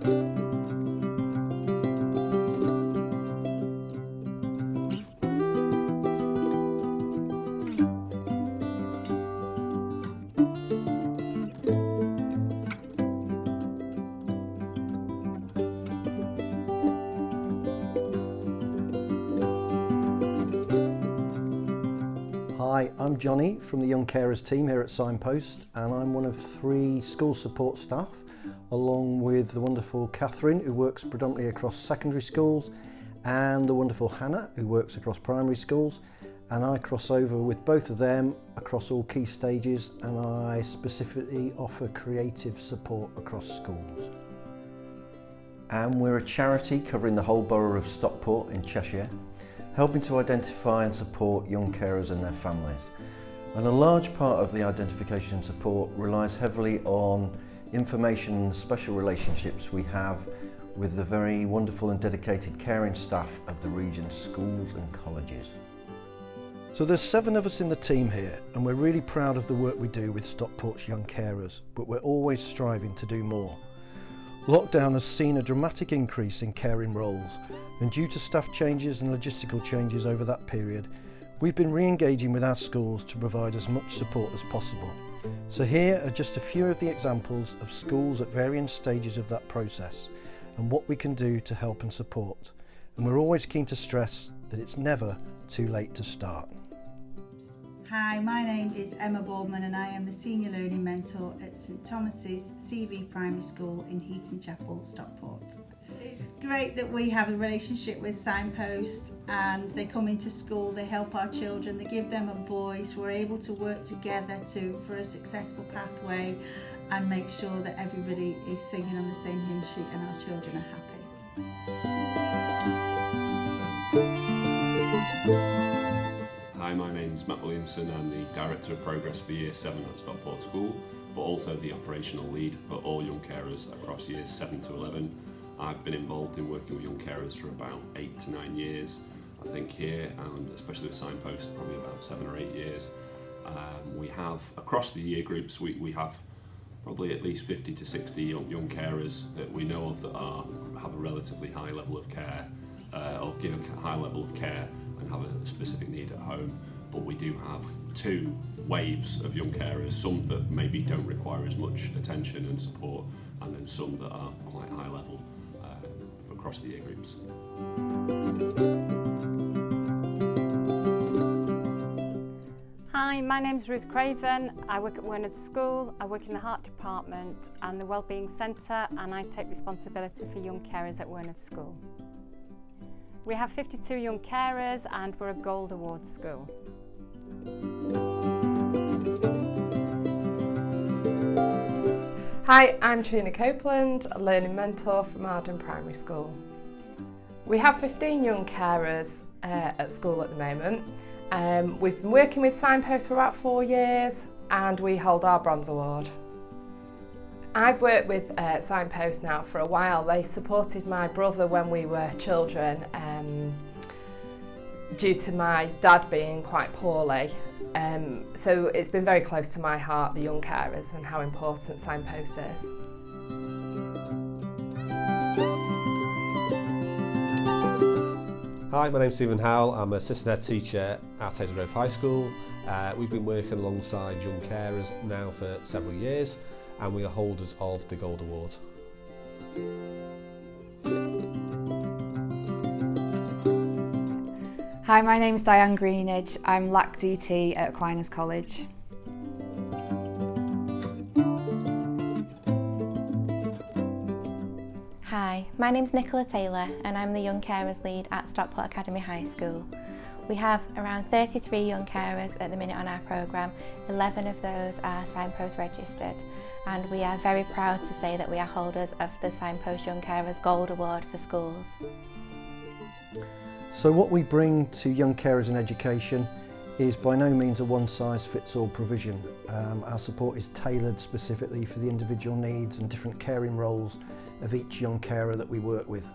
Hi, I'm Johnny from the Young Carers team here at Signpost, and I'm one of 3 school support staff, along with the wonderful Catherine, who works predominantly across secondary schools, and the wonderful Hannah, who works across primary schools. And I cross over with both of them across all key stages, and I specifically offer creative support across schools. And we're a charity covering the whole borough of Stockport in Cheshire, helping to identify and support young carers and their families. And a large part of the identification and support relies heavily on information and special relationships we have with the very wonderful and dedicated caring staff of the region's schools and colleges. So there's 7 of us in the team here, and we're really proud of the work we do with Stockport's young carers, but we're always striving to do more. Lockdown has seen a dramatic increase in caring roles, and due to staff changes and logistical changes over that period, we've been re-engaging with our schools to provide as much support as possible. So here are just a few of the examples of schools at varying stages of that process and what we can do to help and support. And we're always keen to stress that it's never too late to start. Hi, my name is Emma Boardman and I am the Senior Learning Mentor at St Thomas's CV Primary School in Heaton Chapel, Stockport. It's great that we have a relationship with Signpost, and they come into school, they help our children, they give them a voice, we're able to work together for a successful pathway and make sure that everybody is singing on the same hymn sheet and our children are happy. Hi, my name's Matt Williamson. I'm the Director of Progress for Year 7 at Stockport School, but also the operational lead for all young carers across years 7 to 11. I've been involved in working with young carers for about 8 to 9 years. I think here, and especially with Signpost, probably about 7 or 8 years. We have, across the year groups, we have probably at least 50 to 60 young carers that we know of that have a relatively high level of care, or give a high level of care and have a specific need at home. But we do have 2 waves of young carers, some that maybe don't require as much attention and support, and then some that are quite high level across the year groups. Hi, my name's Ruth Craven. I work at Werners School, I work in the Heart Department and the Wellbeing Centre, and I take responsibility for young carers at Werners School. We have 52 young carers and we're a Gold Award school. Hi, I'm Trina Copeland, a learning mentor from Arden Primary School. We have 15 young carers at school at the moment. We've been working with Signpost for about 4 years and we hold our Bronze Award. I've worked with Signpost now for a while. They supported my brother when we were children due to my dad being quite poorly. So it's been very close to my heart, the young carers, and how important Signpost is. Hi, my name's Stephen Howell. I'm an assistant head teacher at Hazel Grove High School. We've been working alongside young carers now for several years, and we are holders of the Gold Award. Hi, my name's Diane Greenidge. I'm LAC DT at Aquinas College. Hi, my name's Nicola Taylor and I'm the Young Carers Lead at Stockport Academy High School. We have around 33 young carers at the minute on our programme. 11 of those are Signpost registered, and we are very proud to say that we are holders of the Signpost Young Carers Gold Award for schools. So what we bring to young carers in education is by no means a one-size-fits-all provision. Our support is tailored specifically for the individual needs and different caring roles of each young carer that we work with.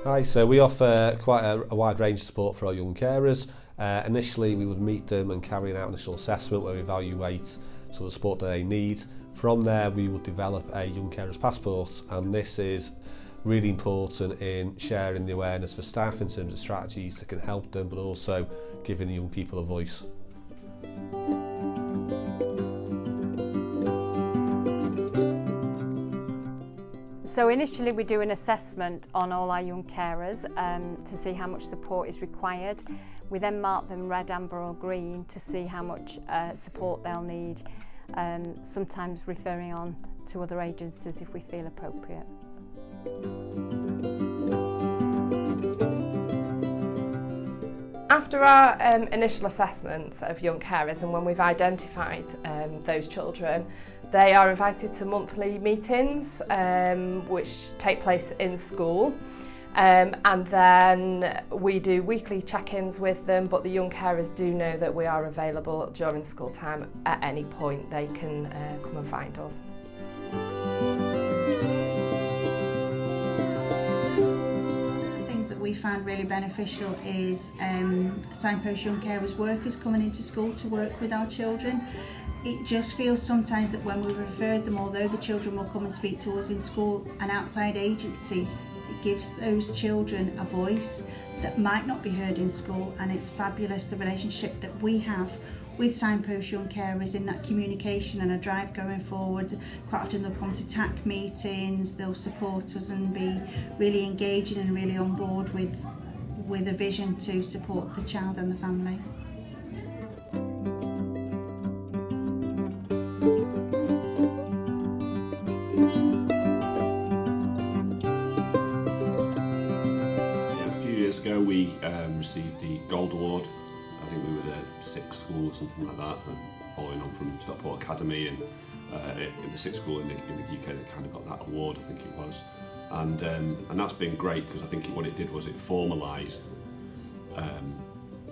Hi, so we offer quite a wide range of support for our young carers. Initially we would meet them and carry out an initial assessment where we evaluate so the support that they need. From there we will develop a Young Carers Passport, and this is really important in sharing the awareness for staff in terms of strategies that can help them, but also giving the young people a voice. So initially we do an assessment on all our young carers to see how much support is required. We then mark them red, amber or green to see how much support they'll need, sometimes referring on to other agencies if we feel appropriate. After our initial assessments of young carers, and when we've identified those children, they are invited to monthly meetings which take place in school, and then we do weekly check-ins with them, but the young carers do know that we are available during school time. At any point they can come and find us. We found really beneficial is Signpost Young Carers workers coming into school to work with our children. It just feels sometimes that when we referred them, although the children will come and speak to us in school, an outside agency, it gives those children a voice that might not be heard in school, and it's fabulous the relationship that we have with Signpost Young Carers in that communication and a drive going forward. Quite often they'll come to TAC meetings, they'll support us and be really engaging and really on board with a vision to support the child and the family. A few years ago we received the Gold Award. I think we were the 6th school or something like that, and following on from Stockport Academy, and in the 6th school in the UK that kind of got that award, I think it was, and that's been great because I think what it did was it formalised,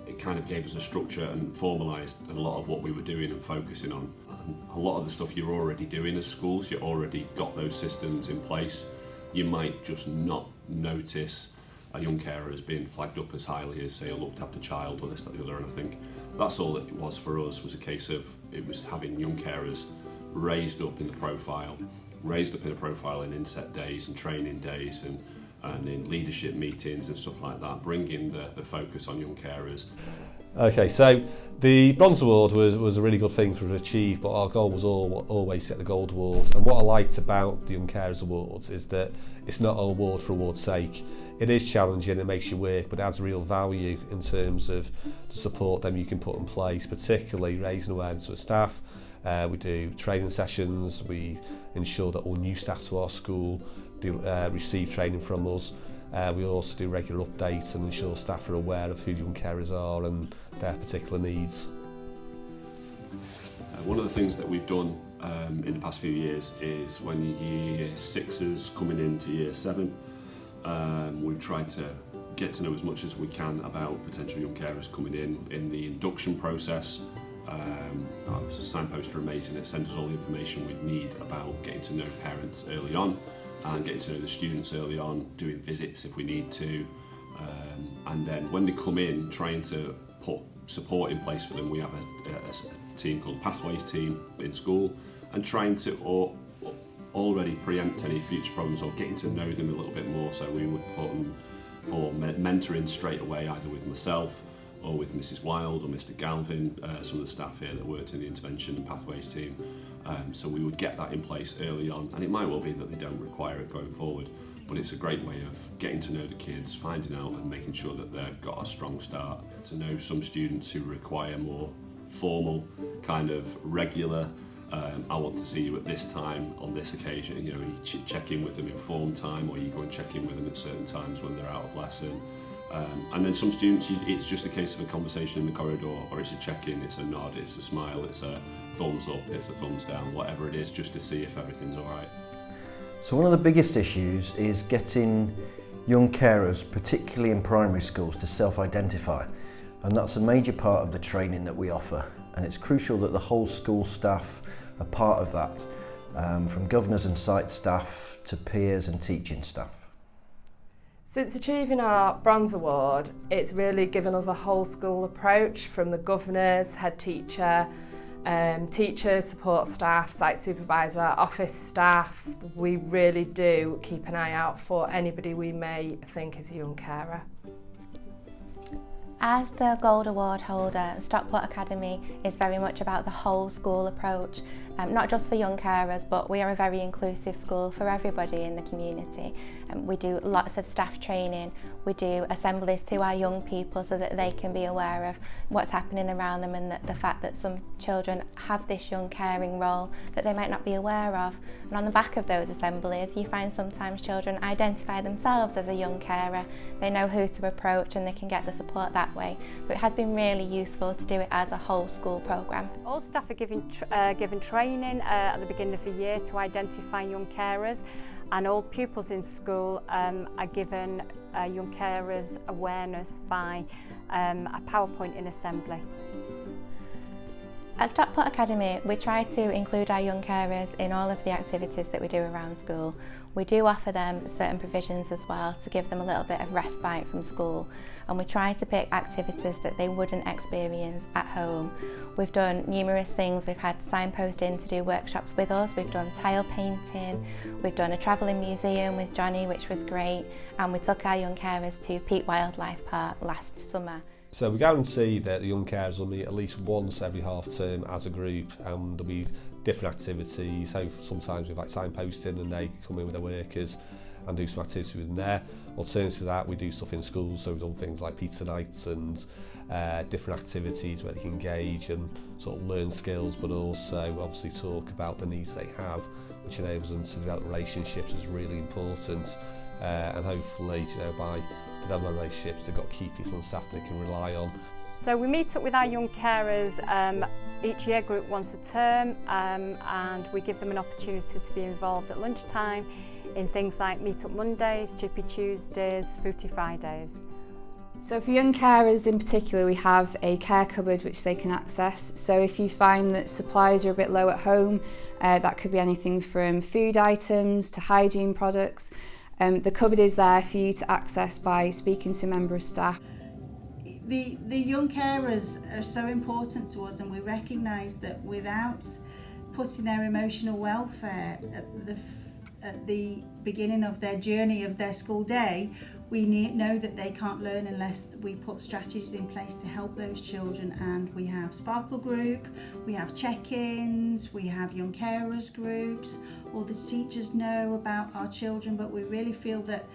it kind of gave us a structure and formalised a lot of what we were doing and focusing on. And a lot of the stuff you're already doing as schools, you've already got those systems in place. You might just not notice a young carer as being flagged up as highly as, say, a looked after child or this, that, the other, and I think that's all it was for us, was a case of it was having young carers raised up in the profile, in inset days and training days and in leadership meetings and stuff like that, bringing the focus on young carers. Okay, so the Bronze Award was a really good thing for us to achieve, but our goal was always to get the Gold Award. And what I liked about the Young Carers Awards is that it's not an award for award's sake. It is challenging, it makes you work, but it adds real value in terms of the support that you can put in place, particularly raising awareness with staff. We do training sessions, we ensure that all new staff to our school receive training from us. We also do regular updates and ensure staff are aware of who young carers are and their particular needs. One of the things that we've done in the past few years is when year 6s coming into year 7, we've tried to get to know as much as we can about potential young carers coming in the induction process. Signpost are amazing, it sends us all the information we need about getting to know parents early on and getting to know the students early on, doing visits if we need to, and then when they come in, trying to put support in place for them. We have a team called Pathways team in school, and trying to already preempt any future problems or getting to know them a little bit more. So we would put them for mentoring straight away, either with myself or with Mrs. Wild or Mr. Galvin, some of the staff here that worked in the intervention and Pathways team. So we would get that in place early on, and it might well be that they don't require it going forward, but it's a great way of getting to know the kids, finding out and making sure that they've got a strong start. To know some students who require more formal, kind of regular, I want to see you at this time on this occasion, you know, you check in with them in form time, or you go and check in with them at certain times when they're out of lesson. And then some students, it's just a case of a conversation in the corridor, or it's a check-in, it's a nod, it's a smile, it's a thumbs up, it's a thumbs down, whatever it is, just to see if everything's all right. So one of the biggest issues is getting young carers, particularly in primary schools, to self-identify. And that's a major part of the training that we offer. And it's crucial that the whole school staff are part of that, from governors and site staff to peers and teaching staff. Since achieving our Bronze Award, it's really given us a whole school approach, from the governors, head teacher, Teachers, support staff, site supervisor, office staff, we really do keep an eye out for anybody we may think is a young carer. As the Gold Award holder, Stockport Academy is very much about the whole school approach, not just for young carers, but we are a very inclusive school for everybody in the community. We do lots of staff training, we do assemblies to our young people so that they can be aware of what's happening around them and the fact that some children have this young caring role that they might not be aware of. And on the back of those assemblies, you find sometimes children identify themselves as a young carer. They know who to approach and they can get the support that way. So it has been really useful to do it as a whole school programme. All staff are given training at the beginning of the year to identify young carers, and all pupils in school are given young carers awareness by a PowerPoint in assembly. At Stockport Academy, we try to include our young carers in all of the activities that we do around school. We do offer them certain provisions as well to give them a little bit of respite from school, and we try to pick activities that they wouldn't experience at home. We've done numerous things. We've had Signpost in to do workshops with us, we've done tile painting, we've done a travelling museum with Johnny, which was great, and we took our young carers to Peak Wildlife Park last summer. So we guarantee that the young carers will meet at least once every half term as a group, and there'll be different activities. So sometimes we've like signposting and they come in with their workers and do some activities within there. Alternative to that, we do stuff in schools, so we've done things like pizza nights and different activities where they can engage and sort of learn skills, but also obviously talk about the needs they have, which enables them to develop relationships is really important, and hopefully, you know, by developing relationships, they've got key people on staff they can rely on. So we meet up with our young carers each year group once a term, and we give them an opportunity to be involved at lunchtime in things like Meet Up Mondays, Chippy Tuesdays, Fruity Fridays. So for young carers in particular, we have a care cupboard which they can access. So if you find that supplies are a bit low at home, that could be anything from food items to hygiene products. The cupboard is there for you to access by speaking to a member of staff. The young carers are so important to us, and we recognise that without putting their emotional welfare at the beginning of their journey of their school day, we know that they can't learn unless we put strategies in place to help those children. And we have Sparkle Group, we have check-ins, we have young carers groups. All the teachers know about our children, but we really feel that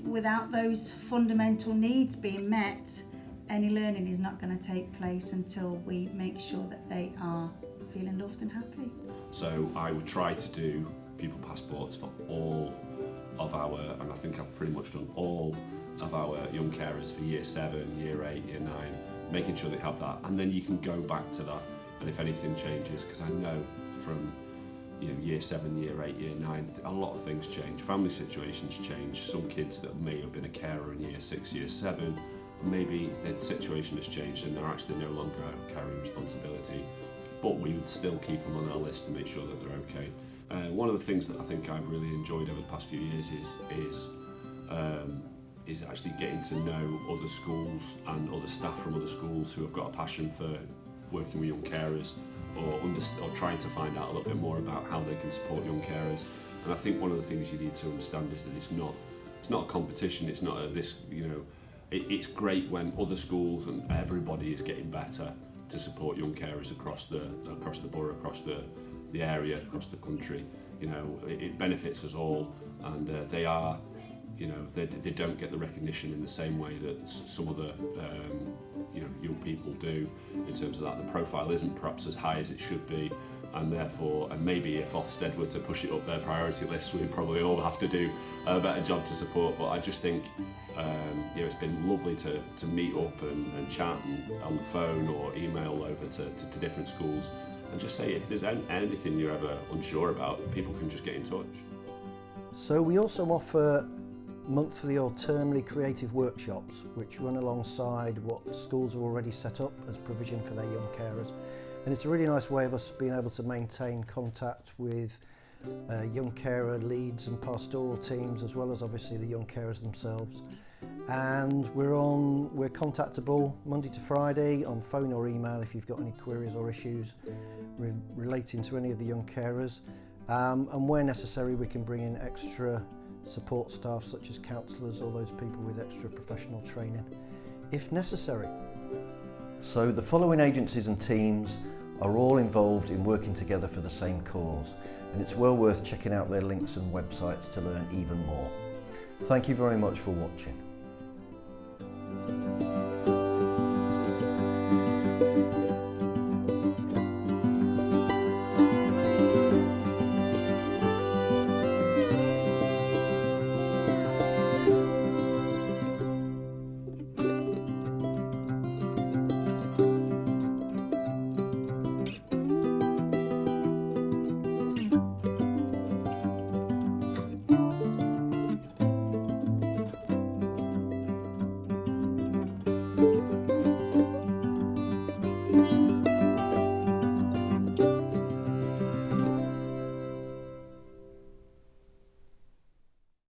without those fundamental needs being met, any learning is not going to take place until we make sure that they are feeling loved and happy. So I would try to do pupil passports for all of our, and I think I've pretty much done all of our young carers for year 7, year 8, year 9, making sure they have that, and then you can go back to that, and if anything changes, because I know from year 7, year 8, year 9, a lot of things change, family situations change. Some kids that may have been a carer in year 6, year 7, maybe the situation has changed and they're actually no longer carrying responsibility, but we would still keep them on our list to make sure that they're okay. One of the things that I think I've really enjoyed over the past few years is actually getting to know other schools and other staff from other schools who have got a passion for working with young carers, or trying to find out a little bit more about how they can support young carers. And I think one of the things you need to understand is that it's not a competition. It's not it's great when other schools and everybody is getting better to support young carers across the borough, across the area, across the country. It benefits us all, and they don't get the recognition in the same way that some other young people do. In terms of that, the profile isn't perhaps as high as it should be, and therefore, and maybe if Ofsted were to push it up their priority list, we'd probably all have to do a better job to support. But I just think it's been lovely to meet up and chat on the phone or email over to different schools, and just say if there's anything you're ever unsure about, people can just get in touch. So we also offer monthly or termly creative workshops which run alongside what schools have already set up as provision for their young carers, and it's a really nice way of us being able to maintain contact with young carer leads and pastoral teams, as well as obviously the young carers themselves. And we're contactable Monday to Friday on phone or email if you've got any queries or issues relating to any of the young carers. And where necessary, we can bring in extra support staff such as counsellors or those people with extra professional training if necessary. So the following agencies and teams are all involved in working together for the same cause, and it's well worth checking out their links and websites to learn even more. Thank you very much for watching.